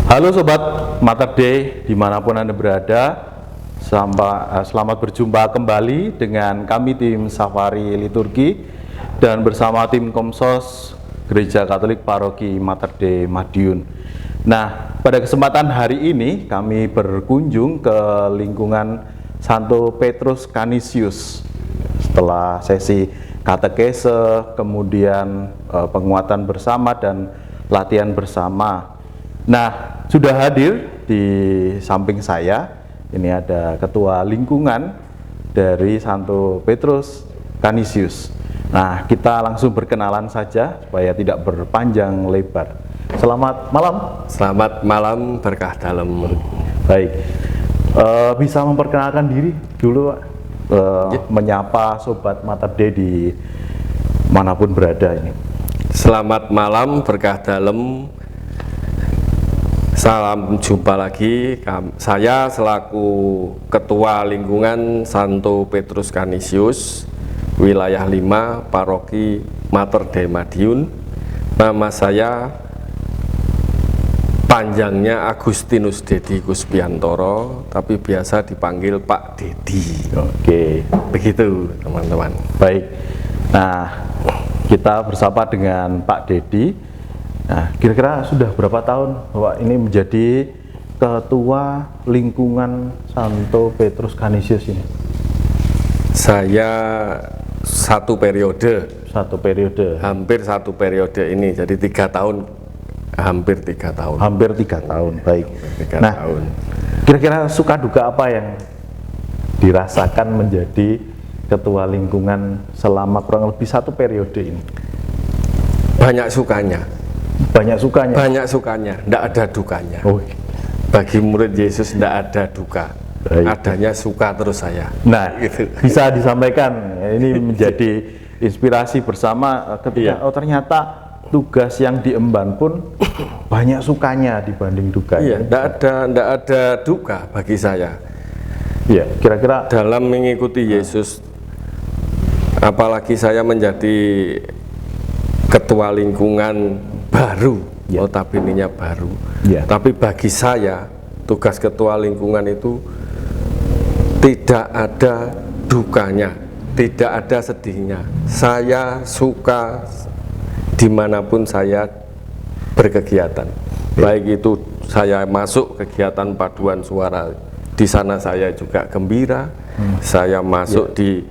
Halo Sobat Mater Dei, dimanapun Anda berada, selamat berjumpa kembali dengan kami tim Safari Liturgi dan bersama tim Komsos Gereja Katolik Paroki Mater Dei Madiun. Nah, pada kesempatan hari ini kami berkunjung ke lingkungan Santo Petrus Canisius. Setelah sesi katekese, kemudian penguatan bersama dan latihan bersama. Nah, sudah hadir di samping saya, ini ada Ketua Lingkungan dari Santo Petrus Canisius. Nah, kita langsung berkenalan saja supaya tidak berpanjang lebar. Selamat malam. Selamat malam, berkah dalam. Baik, bisa memperkenalkan diri dulu, Pak? Menyapa Sobat Mater Dei di manapun berada ini. Selamat malam, berkah dalam. Salam jumpa lagi. Saya selaku Ketua Lingkungan Santo Petrus Canisius, wilayah 5, Paroki Mater Dei Madiun. Nama saya panjangnya Agustinus Dedi Kuspiantoro, tapi biasa dipanggil Pak Dedi. Oke, begitu teman-teman. Baik. Nah, kita bersapa dengan Pak Dedi. Nah, kira-kira sudah berapa tahun Bapak ini menjadi Ketua Lingkungan Santo Petrus Canisius ini? Saya satu periode. Hampir satu periode ini, jadi 3 tahun. Hampir 3 tahun. Hampir 3 tahun, baik. 3 nah, tahun. Kira-kira suka duka apa yang dirasakan menjadi Ketua Lingkungan selama kurang lebih 1 periode ini? Banyak sukanya. Banyak sukanya, tidak ada dukanya. Oh. Bagi murid Yesus tidak ada duka. Baik. Adanya suka terus saya. Nah, gitu. Bisa disampaikan, ini menjadi inspirasi bersama ketika ternyata tugas yang diemban pun banyak sukanya dibanding duka. Iya, tidak ada duka bagi saya. Iya, kira-kira dalam mengikuti Yesus, apalagi saya menjadi Ketua Lingkungan baru, notabene-nya baru. Tapi bagi saya, tugas Ketua Lingkungan itu tidak ada dukanya, tidak ada sedihnya. Saya suka dimanapun saya berkegiatan. Baik itu saya masuk kegiatan paduan suara, di sana saya juga gembira. Saya masuk di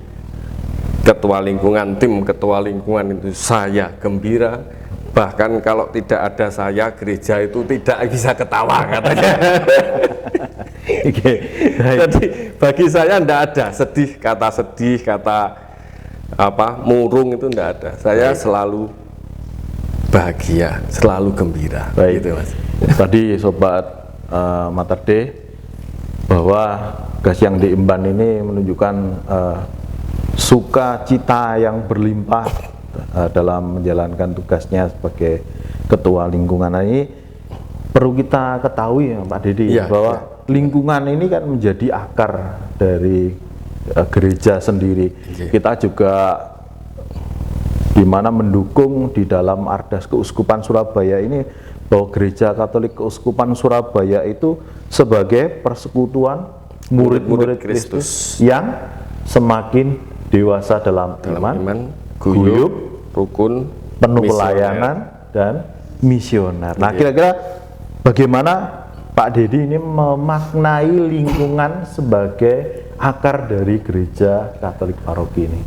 Ketua Lingkungan, tim Ketua Lingkungan itu saya gembira. Bahkan kalau tidak ada saya, gereja itu tidak bisa ketawa katanya. Jadi bagi saya tidak ada sedih, kata murung itu tidak ada. Saya selalu bahagia, selalu gembira. Baik. Gitu, Mas. Tadi Sobat Mater Dei, bahwa tugas yang diemban ini menunjukkan sukacita yang berlimpah dalam menjalankan tugasnya sebagai Ketua Lingkungan. Ini perlu kita ketahui Pak Dedi, bahwa lingkungan ini kan menjadi akar dari gereja sendiri. Kita juga dimana mendukung di dalam Ardas Keuskupan Surabaya ini, bahwa Gereja Katolik Keuskupan Surabaya itu sebagai persekutuan murid-murid Kristus yang semakin dewasa dalam iman, guyup, rukun, penuh pelayanan, dan misioner. Nah, kira-kira bagaimana Pak Dedi ini memaknai lingkungan sebagai akar dari Gereja Katolik Paroki ini?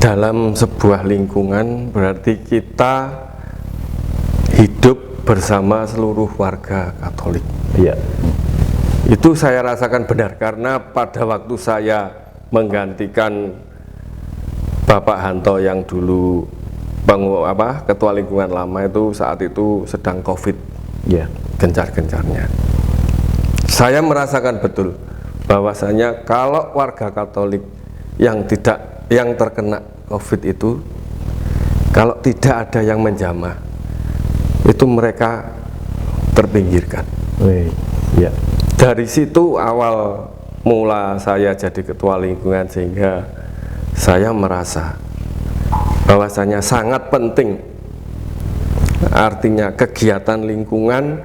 Dalam sebuah lingkungan berarti kita hidup bersama seluruh warga Katolik. Iya. Itu saya rasakan benar, karena pada waktu saya menggantikan Bapak Hanto yang dulu Ketua Lingkungan lama itu, saat itu sedang COVID, gencar-gencarnya. Saya merasakan betul bahwasanya kalau warga Katolik yang terkena COVID itu, kalau tidak ada yang menjamah, itu mereka terpinggirkan. Dari situ awal mula saya jadi Ketua Lingkungan, sehingga saya merasa bahwasanya sangat penting artinya kegiatan lingkungan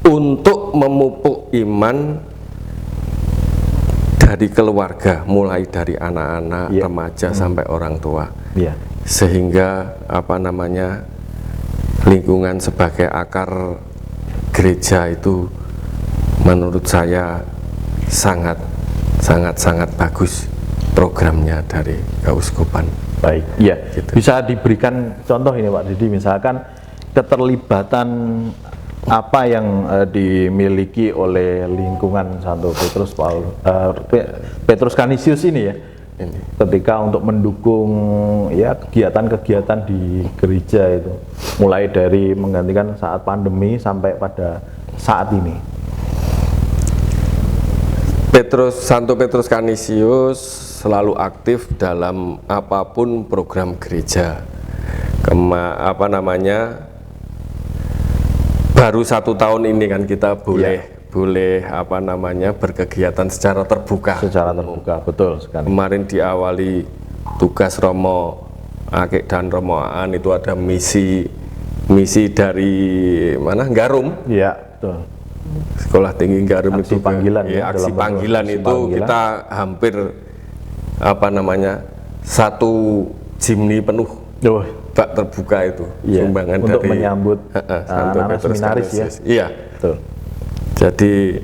untuk memupuk iman dari keluarga, mulai dari anak-anak, remaja sampai orang tua, sehingga lingkungan sebagai akar gereja itu menurut saya sangat bagus programnya dari Keuskupan. Baik, ya, gitu. Bisa diberikan contoh ini Pak Didi, misalkan keterlibatan apa yang dimiliki oleh lingkungan Santo Petrus Canisius ini ya, ketika untuk mendukung ya kegiatan-kegiatan di gereja itu, mulai dari menggantikan saat pandemi sampai pada saat ini. Santo Petrus Canisius selalu aktif dalam apapun program gereja. Baru 1 tahun ini kan kita boleh berkegiatan secara terbuka. Secara terbuka, betul sekali. Kemarin diawali tugas Romo Akik dan Romo Aan, itu ada misi dari mana? Garum. Iya, betul. Sekolah Tinggi Garum aksi itu panggilan, aksi panggilan itu kita hampir 1 jimny penuh bak terbuka itu, sumbangan untuk dari menyambut anak-anak seminaris ya. Iya, betul. Jadi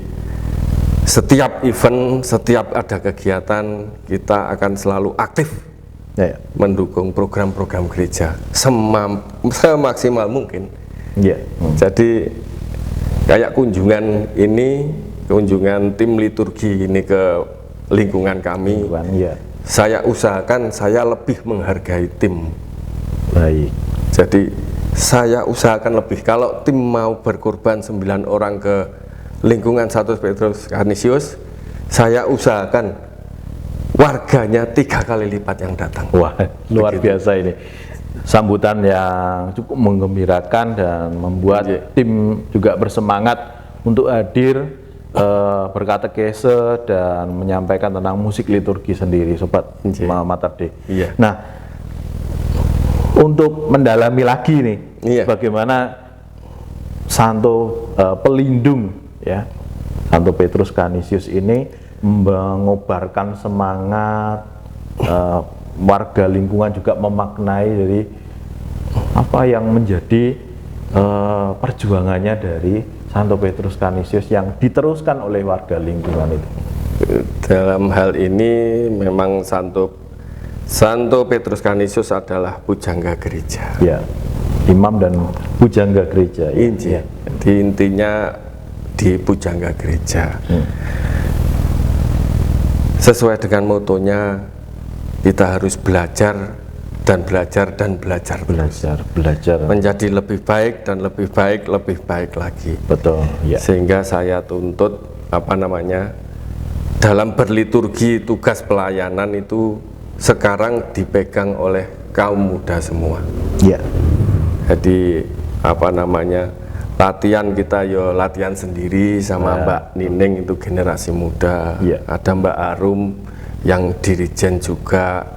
setiap event, setiap ada kegiatan, kita akan selalu aktif mendukung program-program gereja semaksimal mungkin. Jadi kayak kunjungan tim liturgi ini ke lingkungan kami, saya usahakan saya lebih menghargai tim. Baik. Jadi saya usahakan lebih, kalau tim mau berkorban 9 orang ke lingkungan Santo Petrus Canisius, saya usahakan warganya 3 kali lipat yang datang. Wah, luar biasa ini. Sambutan yang cukup menggembirakan dan membuat tim juga bersemangat untuk hadir berkatekese dan menyampaikan tentang musik liturgi sendiri, Sobat Mater Dei. Nah, untuk mendalami lagi nih, bagaimana Santo pelindung ya, Santo Petrus Canisius ini mengobarkan semangat warga lingkungan, juga memaknai dari apa yang menjadi perjuangannya dari Santo Petrus Canisius yang diteruskan oleh warga lingkungan itu. Dalam hal ini memang Santo Petrus Canisius adalah pujangga gereja. Ya, imam dan pujangga gereja. Ya. Intinya di pujangga gereja. Sesuai dengan motonya, kita harus belajar dan belajar dan belajar. Belajar. Menjadi lebih baik dan lebih baik lagi. Betul. Ya. Sehingga saya tuntut dalam berliturgi, tugas pelayanan itu sekarang dipegang oleh kaum muda semua. Ya. Jadi latihan kita latihan sendiri sama Mbak Nining, itu generasi muda. Ada Mbak Arum yang dirijen juga.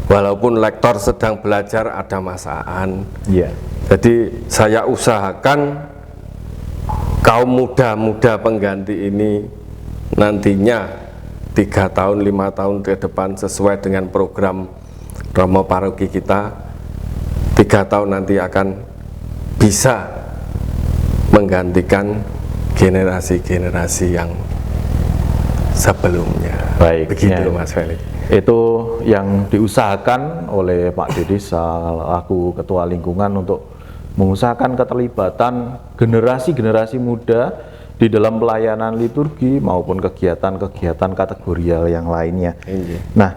Walaupun lektor sedang belajar, ada Mas Aan. Jadi saya usahakan kaum muda-muda pengganti ini nantinya 3 tahun, 5 tahun ke depan, sesuai dengan program Romo Paroki kita, 3 tahun nanti akan bisa menggantikan generasi-generasi yang sebelumnya. Baik, begitu Mas Felix. Itu yang diusahakan oleh Pak Didi selaku Ketua Lingkungan, untuk mengusahakan keterlibatan generasi-generasi muda di dalam pelayanan liturgi maupun kegiatan-kegiatan kategorial yang lainnya. Nah,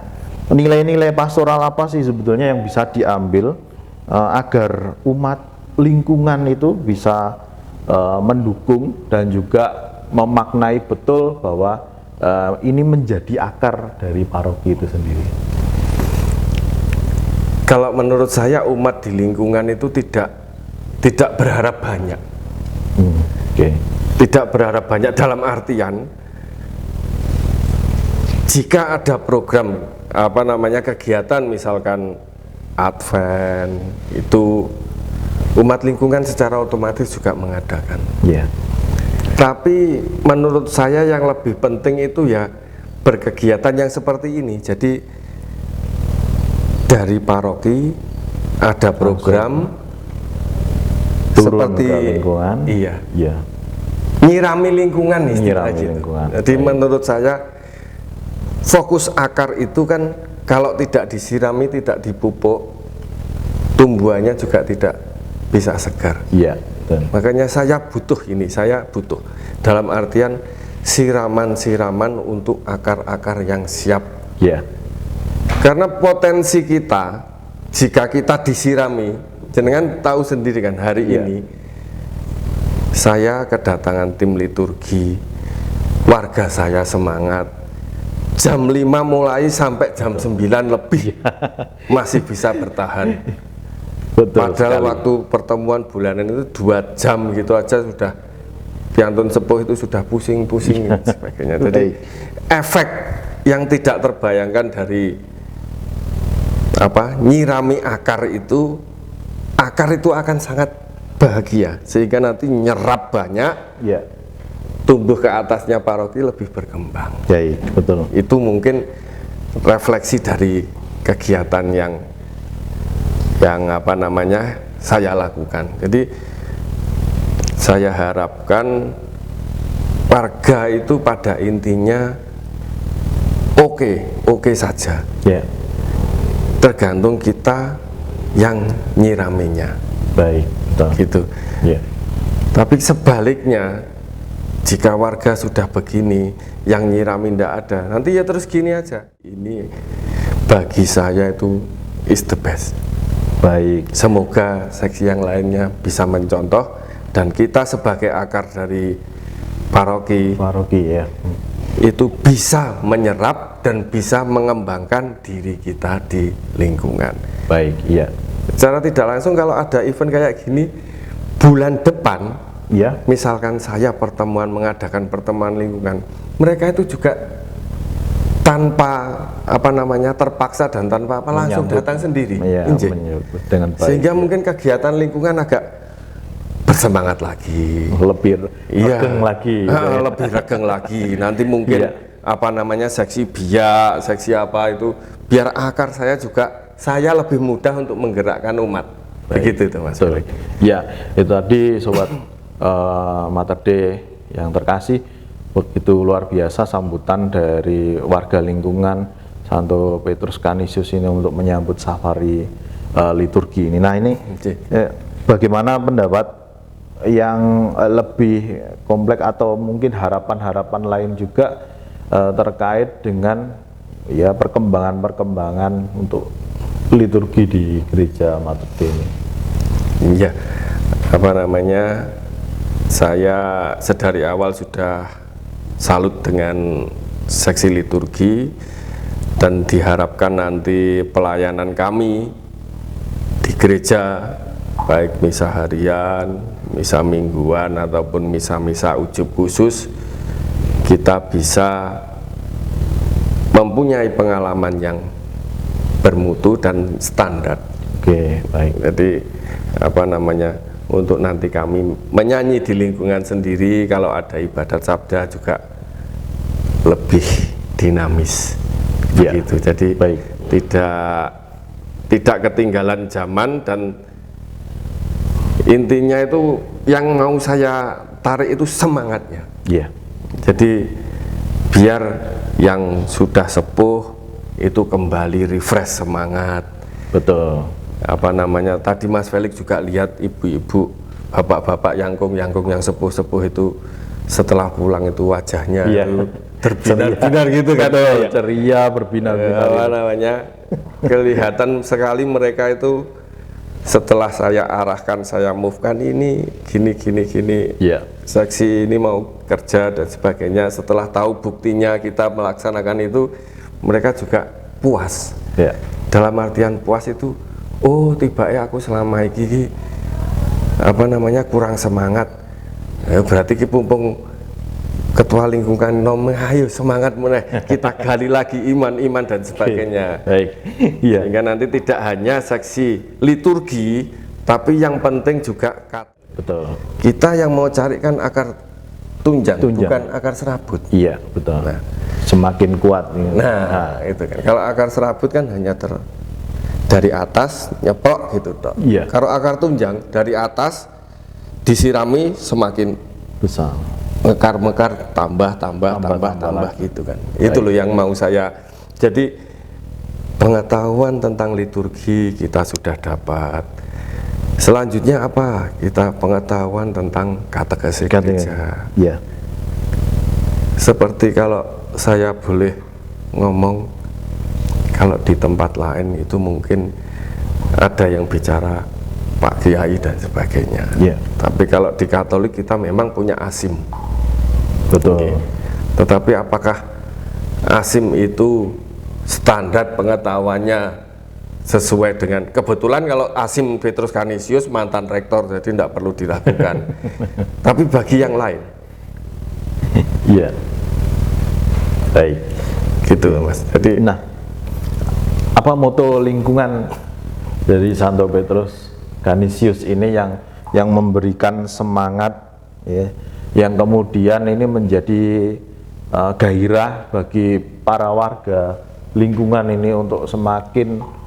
nilai-nilai pastoral apa sih sebetulnya yang bisa diambil agar umat lingkungan itu bisa mendukung dan juga memaknai betul bahwa ini menjadi akar dari paroki itu sendiri? Kalau menurut saya, umat di lingkungan itu tidak berharap banyak. Tidak berharap banyak dalam artian, jika ada program kegiatan misalkan Advent, itu umat lingkungan secara otomatis juga mengadakan. Ya. Tapi menurut saya yang lebih penting itu ya berkegiatan yang seperti ini. Jadi dari paroki ada program turun seperti ke lingkungan. iya, Ya. nyirami lingkungan istilah Nyirami gitu. lingkungan. Jadi Baik. menurut saya fokus akar itu kan kalau tidak disirami, tidak dipupuk, tumbuhannya juga tidak bisa segar. Iya, betul. Makanya saya butuh ini, saya butuh dalam artian siraman-siraman untuk akar-akar yang siap. Ya. Karena potensi kita, jika kita disirami, jenengan tahu sendiri kan hari Ya. ini saya kedatangan tim liturgi, warga saya semangat, jam 5 mulai sampai jam 9 lebih masih bisa bertahan. Betul Padahal sekali. waktu pertemuan bulanan itu 2 jam gitu aja sudah piantun sepuh itu sudah pusing-pusing dan sebagainya. Jadi efek yang tidak terbayangkan dari nyirami akar itu akan sangat bahagia sehingga nanti nyerap banyak, Ya. tumbuh ke atasnya paroki lebih berkembang. Baik, betul. Itu mungkin refleksi dari kegiatan yang saya lakukan. Jadi saya harapkan warga itu pada intinya oke saja. Ya. Tergantung kita yang nyiraminya. Baik, betul. Gitu. Ya. Tapi sebaliknya, jika warga sudah begini, yang nyirami tidak ada, nanti ya terus gini aja. Ini bagi saya itu is the best. Baik. Semoga seksi yang lainnya bisa mencontoh dan kita sebagai akar dari paroki Ya. itu bisa menyerap dan bisa mengembangkan diri kita di lingkungan. Baik, iya. Secara tidak langsung kalau ada event kayak gini bulan depan, Ya. misalkan saya mengadakan pertemuan lingkungan, mereka itu juga tanpa terpaksa dan tanpa langsung Menyambut. datang sendiri. Iya, Injih. menyambut dengan baik. Sehingga mungkin kegiatan lingkungan agak bersemangat lagi. Lebih regeng lagi. Lebih regeng lagi. Nanti mungkin Iya. seksi biak, seksi apa itu, biar akar saya lebih mudah untuk menggerakkan umat. Begitu itu Mas. Betul. Ya, itu tadi sobat Mater Dei yang terkasih, begitu luar biasa sambutan dari warga lingkungan Santo Petrus Canisius ini untuk menyambut safari liturgi ini. Nah ini bagaimana pendapat yang lebih kompleks atau mungkin harapan-harapan lain juga terkait dengan ya perkembangan untuk liturgi di gereja Mater Dei ini? Iya, saya sedari awal sudah salut dengan seksi liturgi dan diharapkan nanti pelayanan kami di gereja, baik misa harian, misa mingguan ataupun misa-misa ujub khusus, kita bisa mempunyai pengalaman yang bermutu dan standar. Oke, baik. Jadi untuk nanti kami menyanyi di lingkungan sendiri, kalau ada ibadat sabda juga lebih dinamis. Ya, gitu. Jadi baik. tidak ketinggalan zaman dan intinya itu yang mau saya tarik itu semangatnya. Iya. Jadi biar yang sudah sepuh itu kembali refresh semangat. Betul. Tadi Mas Felix juga lihat ibu-ibu, bapak-bapak yangkung yang sepuh-sepuh itu setelah pulang itu wajahnya itu berbinar-binar gitu kan. Betul, ceria, berbinar-binar. Kelihatan sekali mereka itu setelah saya arahkan, saya move-kan ini gini. Iya. Seksi ini mau kerja dan sebagainya, setelah tahu buktinya kita melaksanakan itu, mereka juga puas. Iya. Dalam artian puas itu, tiba-tiba aku selama ini kurang semangat. Berarti pumpung ketua lingkungan ayo semangat meneh, kita gali lagi iman dan sebagainya. Baik. Iya. Sehingga nanti tidak hanya seksi liturgi, Tapi yang penting juga Betul. kita yang mau cari kan akar tunjang, bukan akar serabut. Iya, betul. Nah, semakin kuat. Nah, itu kan. Kalau akar serabut kan hanya dari atas nyeplok gitu, Dok. Iya. Kalau akar tunjang dari atas disirami semakin besar. Mekar tambah gitu kan. Itu loh yang mau saya. Jadi pengetahuan tentang liturgi kita sudah dapat. Selanjutnya apa? Kita pengetahuan tentang katekesi gereja. Ya. Seperti kalau saya boleh ngomong, kalau di tempat lain itu mungkin ada yang bicara Pak Kiai dan sebagainya. Ya. Tapi kalau di Katolik kita memang punya ASIM. Betul. Oke. Tetapi apakah ASIM itu standar pengetahuannya sesuai dengan, kebetulan kalau ASIM Petrus Canisius mantan rektor, jadi tidak perlu diragukan. Tapi bagi yang lain, iya, baik, gitu Mas. Jadi, nah, apa moto lingkungan dari Santo Petrus Canisius ini yang memberikan semangat, ya, yang kemudian ini menjadi gairah bagi para warga lingkungan ini untuk semakin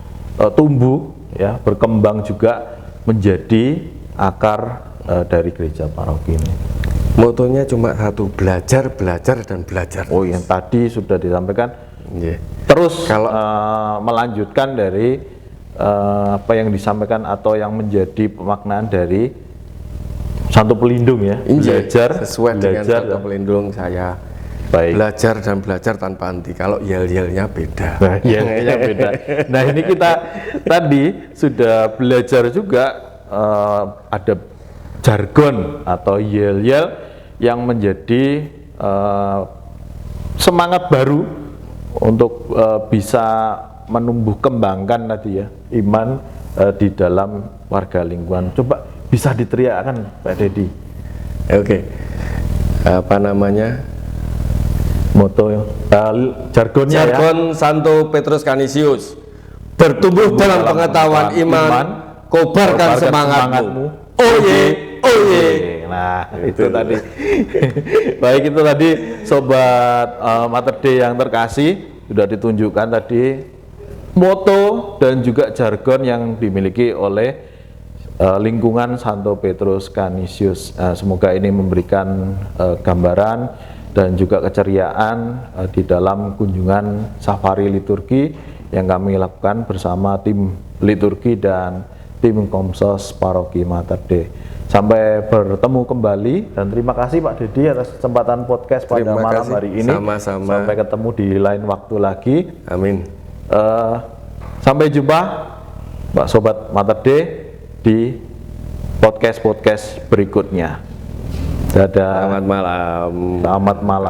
tumbuh, ya, berkembang juga menjadi akar dari gereja paroki ini. motonya cuma satu, belajar dan belajar. Oh, yang tadi sudah disampaikan. Yeah. Terus Kalau melanjutkan dari apa yang disampaikan atau yang menjadi pemaknaan dari Santo Pelindung, ya. Belajar sesuai dengan Santo Pelindung saya. Baik. Belajar tanpa henti. Kalau yel-yelnya beda. Nah, yel-yelnya beda. Nah, ini kita tadi sudah belajar juga ada jargon atau yel-yel yang menjadi semangat baru untuk bisa menumbuh kembangkan tadi, ya, iman di dalam warga lingkungan. Coba bisa diteriakkan, Pak Dedi. Oke. Apa namanya? Moto jargonnya, jargon, ya? Santo Petrus Canisius, bertumbuh dalam pengetahuan iman, kobarkan semangatmu. Oye. Nah, itu tadi. Baik, itu tadi Sobat Mater Dei yang terkasih, sudah ditunjukkan tadi moto dan juga jargon yang dimiliki oleh lingkungan Santo Petrus Canisius. Semoga ini memberikan gambaran dan juga keceriaan di dalam kunjungan safari liturgi yang kami lakukan bersama tim liturgi dan tim Komsos Paroki Mater Dei. Sampai bertemu kembali, dan terima kasih Pak Dedi atas kesempatan podcast pada malam hari ini. Sama-sama. Sampai ketemu di lain waktu lagi. Amin. Sampai jumpa Pak Sobat Mater Dei di podcast berikutnya. Dadah. Selamat malam. Selamat malam.